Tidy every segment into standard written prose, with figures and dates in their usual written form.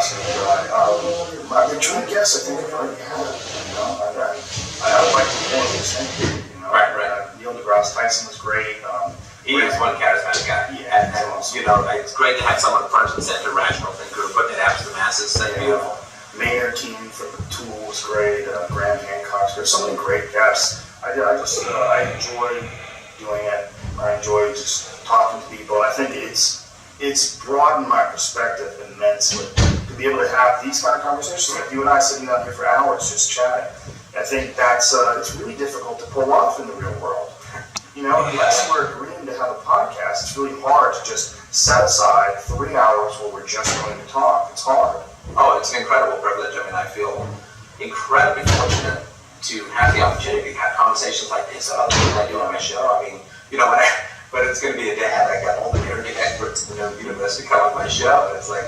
fascinating guy. The dream guest, I think I've already had. I like to think the same thing. Right. Neil deGrasse Tyson was great. He is one charismatic guy. Yeah, and it's great to have someone front and center, rational thinker, putting it out to the masses. That's beautiful. Maynard team from the Tool was great. Graham Hancock's great. So many great guests. I enjoy doing it. I enjoy just talking to people. I think it's broadened my perspective immensely to be able to have these kind of conversations, like you and I sitting down here for hours just chatting. I think that's it's really difficult to pull off in the real world. Unless we're agreeing to have a podcast, it's really hard to just set aside 3 hours where we're just going to talk. It's hard. Oh, it's an incredible privilege. I feel incredibly fortunate to have the opportunity to have conversations like this and other things I do on my show. When it's going to be a dad, I got all the parenting experts in the university come on my show, and it's like,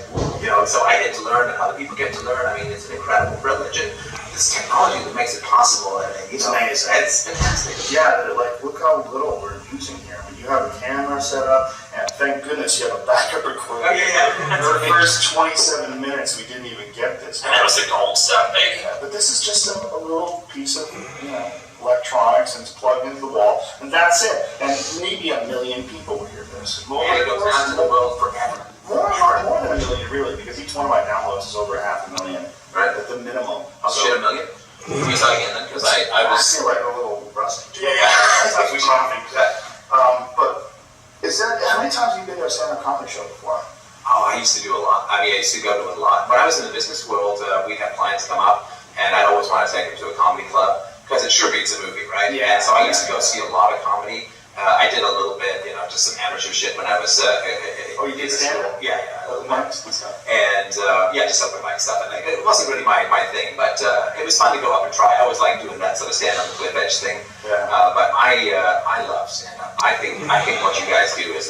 so I get to learn and other people get to learn. It's an incredible privilege, and this technology that makes it possible. It's amazing. It's fantastic. Yeah, look how little we're using here. You have a camera set up, and thank goodness you have a backup recorder. Oh, yeah. For the first 27 minutes, we didn't even get this. And that was the gold stuff, baby. Yeah, but this is just a little piece of, electronics, and it's plugged into the wall, and that's it. And maybe 1 million people will hear this. And it goes out to the world forever. More than 1 million, really, because each one of my downloads is over 500,000. Right. At the minimum. I'll shit 1 million. Can we talk again then? Because I was... I feel like a little rusty. Yeah. We should have that. But how many times have you been to a stand-up comedy show before? Oh, I used to do a lot. I used to go to a lot. When I was in the business world, we'd have clients come up, and I'd always want to take them to a comedy club, because it sure beats a movie, right? Yeah. And so I used to go see a lot of comedy. I did a little bit, just some amateur shit when I was... you did stand-up? Yeah. Open mics and stuff? And, just open mic stuff. And it wasn't really my thing, but it was fun to go up and try. I always liked doing that sort of stand-up cliff edge thing. Yeah. But I love stand-up. I think what you guys do is,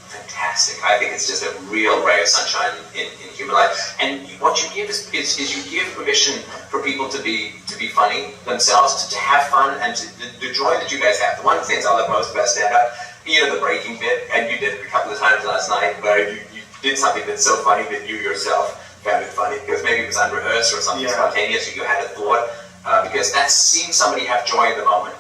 fantastic. I think it's just a real ray of sunshine in human life. And what you give is you give permission for people to be funny themselves, to have fun, and the joy that you guys have. The one of the things I love most about stand-up, the breaking bit, and you did it a couple of times last night, where you did something that's so funny that you yourself found it funny, because maybe it was unrehearsed or something spontaneous, or you had a thought, because that seeing somebody have joy in the moment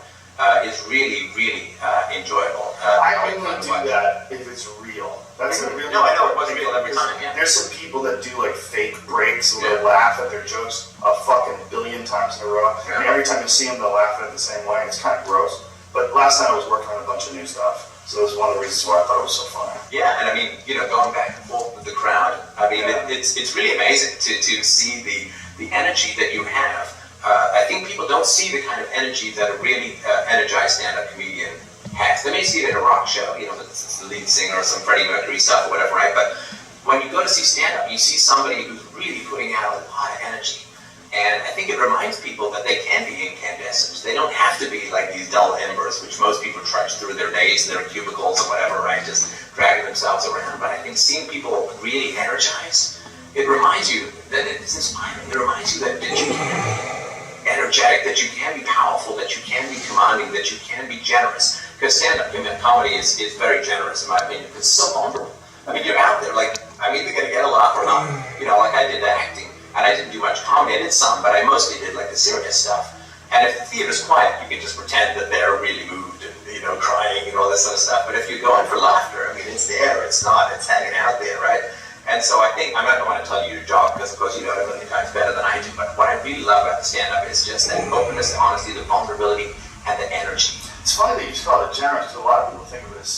is really, really enjoyable. I only do that if it's real. That's a really... No, I know, it wasn't real every time, yeah. There's some people that do fake breaks and they'll laugh at their jokes a fucking billion times in a row. Yeah. And every time you see them, they'll laugh at it the same way. It's kind of gross. But last night I was working on a bunch of new stuff. So it was one of the reasons why I thought it was so funny. Yeah, and going back and forth with the crowd, it's really amazing to see the energy that you have. I think people don't see the kind of energy that a really energized stand-up comedian has. They may see it in a rock show, it's the lead singer or some Freddie Mercury stuff or whatever, right? But when you go to see stand-up, you see somebody who's really putting out a lot of energy. And I think it reminds people that they can be incandescent. They don't have to be like these dull embers, which most people trudge through their days in their cubicles or whatever, right? Just dragging themselves around. But I think seeing people really energize, it reminds you that it's inspiring. It reminds you that you can be energetic, that you can be powerful, that you can be commanding, that you can be generous. Because stand-up comedy is very generous, in my opinion. It's so vulnerable. You're out there, either going to get a laugh or not. I did acting. And I didn't do much comedy. I did some, but I mostly did the serious stuff. And if the theater's quiet, you can just pretend that they're really moved and crying and all this sort of stuff. But if you're going for laughter, it's there, it's not, it's hanging out there, right? And so I think I'm not going to tell you your job because of course you know it a million times better than I do. But what I really love about the stand-up is just that openness, the honesty, the vulnerability, and the energy. It's funny that you call it generous because a lot of people think of it as